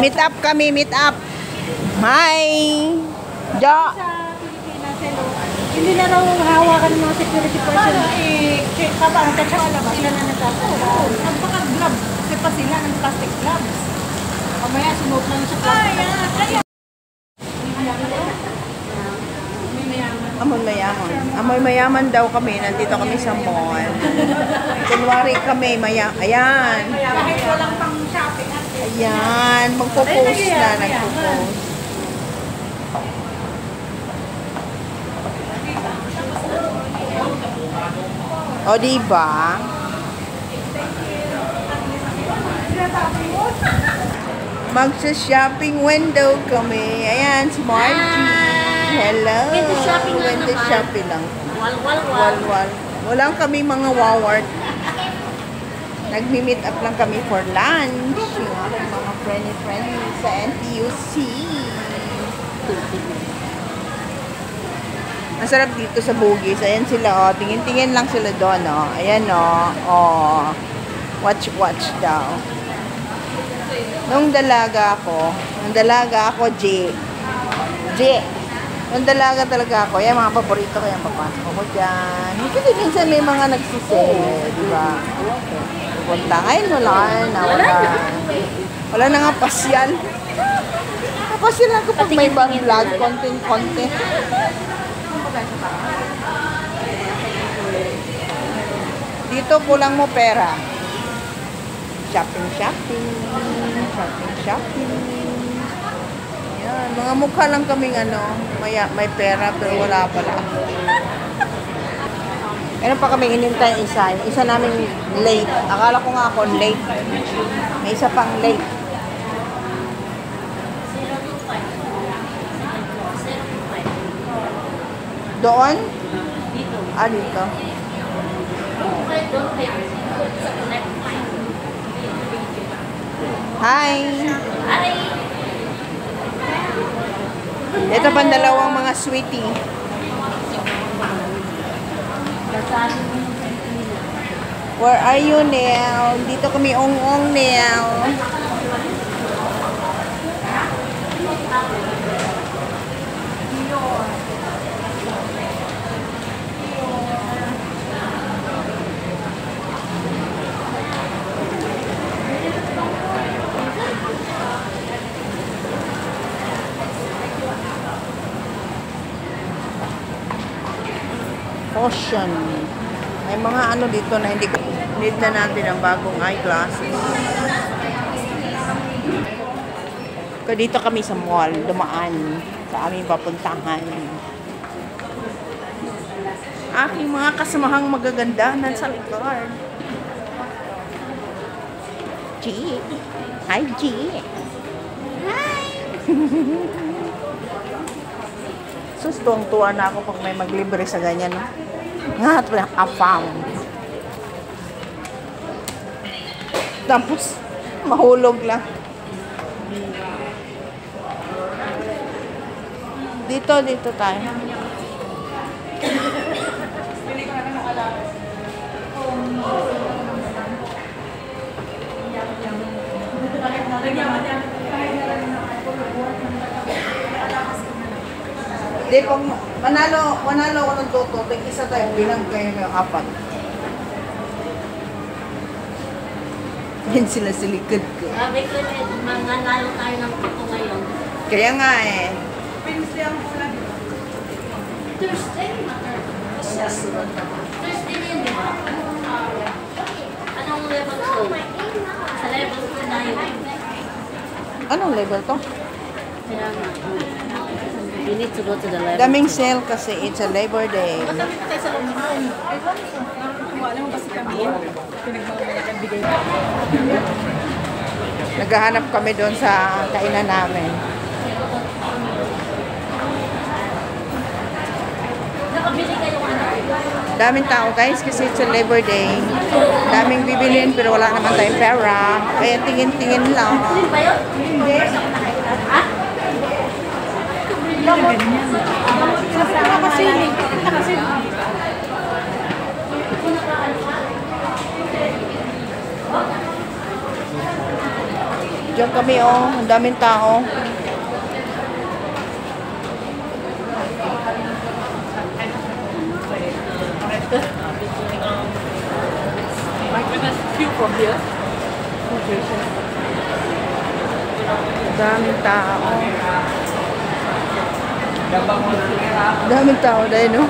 Meet up kami, meet up. Hi! Jo! Sa Pilipinas, hello. Hindi na raw hawakan ng mga security person. Kapag sila na nagkakaroon. Nagpaka-gloves. Kasi pa sila ng plastic gloves. Kamaya sinuot lang sa plastic. Amoy mayaman. Amoy mayaman daw kami. Nandito kami sa mall. Kunwari kami, ayan. Kahit walang pang shopping. Ayan. Magpo-post na. Nagpo-post. O, diba? Magsa-shopping window kami. Ayan, si Margie. Hello. Window shopping lang Window naman. shopping lang. Wal. Walang kami mga waward. Nagmi-meet up lang kami for lunch. Yung aking mga friendly sa NTUC. Masarap dito sa Bugis. Ayan sila, oh. Tingin-tingin lang sila doon, oh. Ayan, oh. Oh. Watch daw. Nung dalaga ako, Nung dalaga talaga ako, yan mga paborito ko, yan papasok ko dyan. Kasi minsan may mga nagsisale, di ba? Pupunta. Ngayon wala na nga pasyal. Pasyal lang kapag may vlog, content. Dito kulang mo pera. Shopping. Yan, mga mukha lang kaming may pera pero wala pala. Meron pa kaming inintay isa. Isa namin late. Akala ko nga ako late. May isa pang late. Doon? Dito. Dito. Hi! Ito pang dalawang mga sweetie. Where are you, Nel? Dito kami ong-ong, Nel. Ocean. May mga dito na hindi need na natin ang bagong eyeglasses. Kaya dito kami sa mall, dumaan sa aming papuntahan. Aking mga kasamahang magaganda nasa likod. G. Hi, G. Hi. Sus, tuwang-tuwa na ako pag may maglibre sa ganyan. Nga, ito lang, afam. Tapos, mahulog lang. Dito tayo. Di, pag manalo ako ng toto, tig-isa tayo, bilang kayo ng apat. Yan sila sa likod ko. Sabi ko na, manganalo tayo ng toto ngayon. Kaya nga eh. Thursday na yun, di ba? Anong level 2? Sa level 2 na yun. Anong level to? Kaya nga. You need to go to the level. Daming sale kasi it's a Labor Day. Masami pa tayo sa loob. Alam mo kasi kami, pinagmamalakan-bigay. Naghahanap kami doon sa kainan namin. Nakabili kayo Daming tao guys kasi it's a Labor Day. Daming bibilin pero wala naman tayong pera. Kaya tingin-tingin lang. Hindi ba yun? Ha? Nakasiling. Nakasiling. Diyan kami, oh. Ang daming tao. My goodness, few from here. Daming tao. Daming tao dahil, no?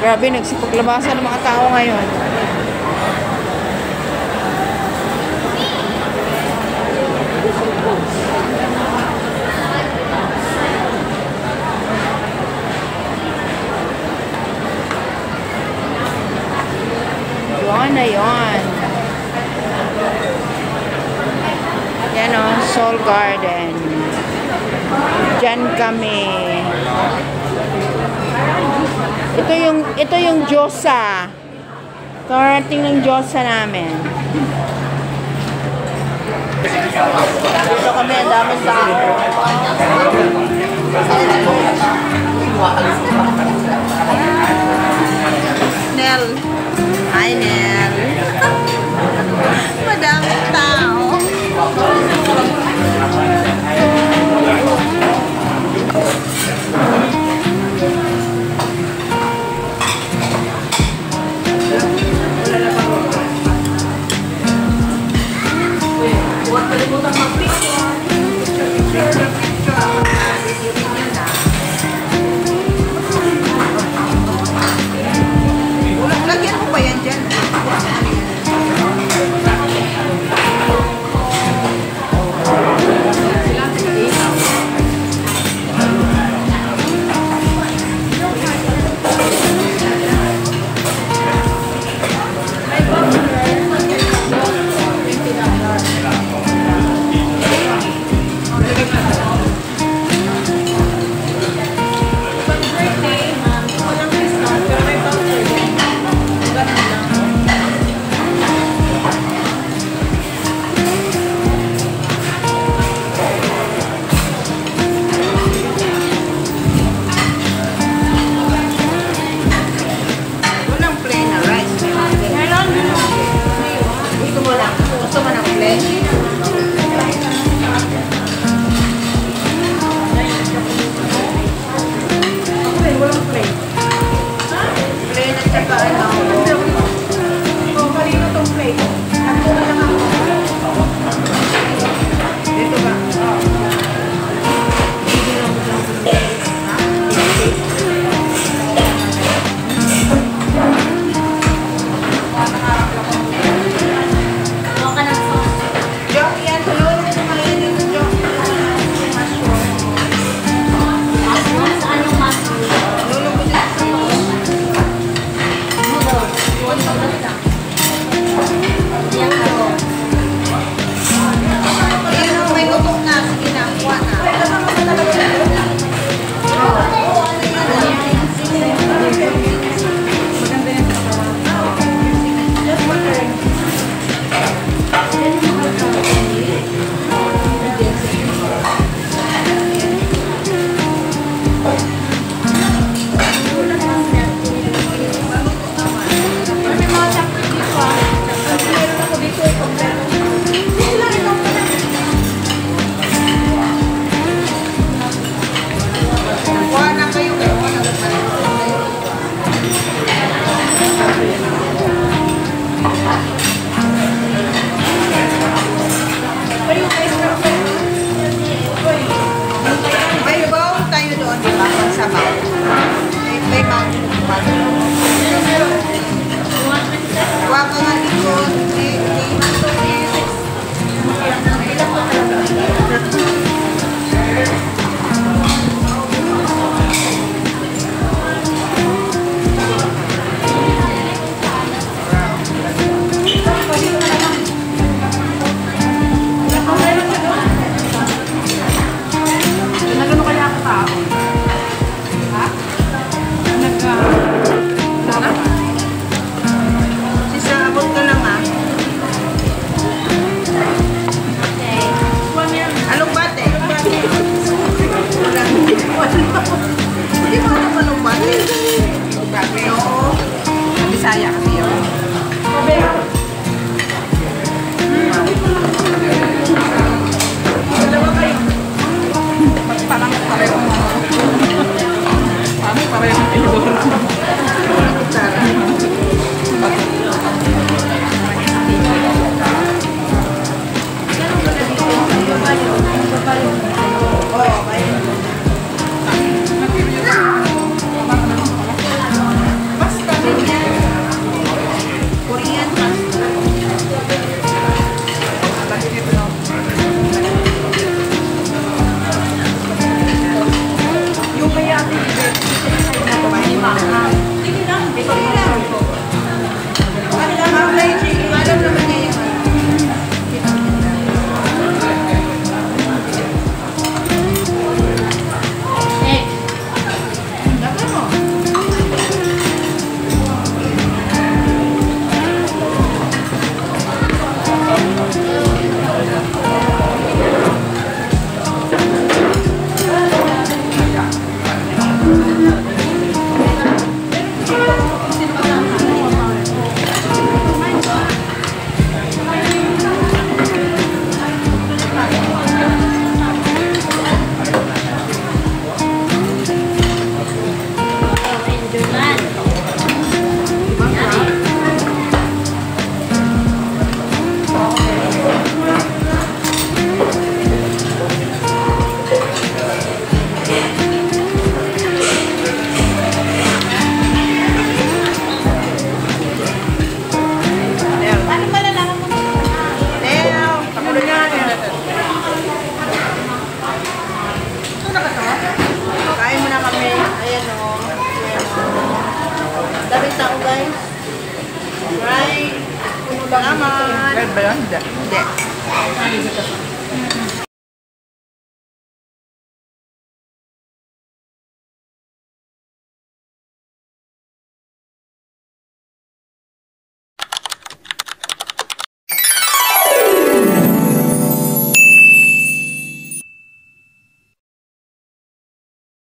Grabe, nagsipaglabasan ng mga tao ngayon. Yun na yun. Yan o, Soul Garden. Diyan kami. Ito yung Diyosa. Karating ng Diyosa namin. Dito kami, ang daming tao. Nel. Hi, Nel. Madaming tao. Lagyan mo pa yan dyan. kayo ng tinidor. Right. Puno lang. Red ba yun? Hindi.